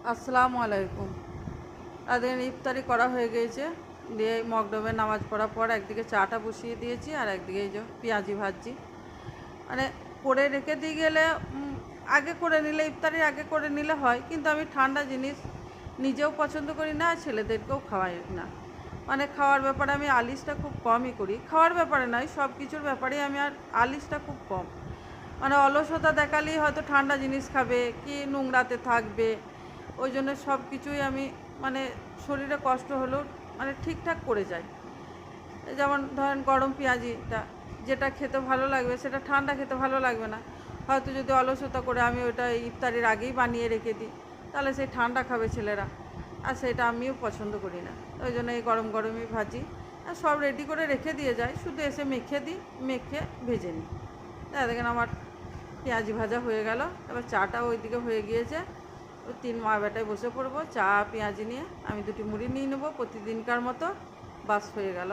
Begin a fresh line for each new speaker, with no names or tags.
আসসালামু আলাইকুম। তাদের ইফতারি করা হয়ে গিয়েছে, দিয়ে মগডবের নামাজ পড়ার পর একদিকে চাটা বসিয়ে দিয়েছি আর একদিকে এই যে পেঁয়াজি ভাজছি। মানে করে রেখে দিয়ে গেলে আগে করে নিলে, ইফতারির আগে করে নিলে হয়, কিন্তু আমি ঠান্ডা জিনিস নিজেও পছন্দ করি না আর ছেলেদেরকেও খাওয়াই না। মানে খাওয়ার ব্যাপারে আমি আলিশটা খুব কমই করি, খাওয়ার ব্যাপারে নয়, সব কিছুর ব্যাপারেই আমি আর আলিশটা খুব কম। মানে অলসতা দেখালেই হয়তো ঠান্ডা জিনিস খাবে কি নোংরাতে থাকবে, ওই জন্য সব কিছুই আমি মানে শরীরে কষ্ট হলেও মানে ঠিকঠাক করে যাই। যেমন ধরেন গরম পেঁয়াজিটা যেটা খেতে ভালো লাগবে সেটা ঠান্ডা খেতে ভালো লাগবে না, হয়তো যদি অলসতা করে আমি ওটা ইফতারির আগেই বানিয়ে রেখে দিই তাহলে সেই ঠান্ডা খাবে ছেলেরা, আর সেটা আমিও পছন্দ করি না। ওই জন্য এই গরম গরমই ভাজি আর সব রেডি করে রেখে দিয়ে যাই, শুধু এসে মেখে দিই, মেখে ভেজে নিই। দেখেন আমার পেঁয়াজি ভাজা হয়ে গেল, এবার চাটা ওইদিকে হয়ে গিয়েছে। ওই 3 মা বেটায় বসে পড়বো, চা পেঁয়াজি নিয়ে আমি 2টি মুড়ি নিয়ে নেবো প্রতিদিনকার মতো, বাস হয়ে গেল।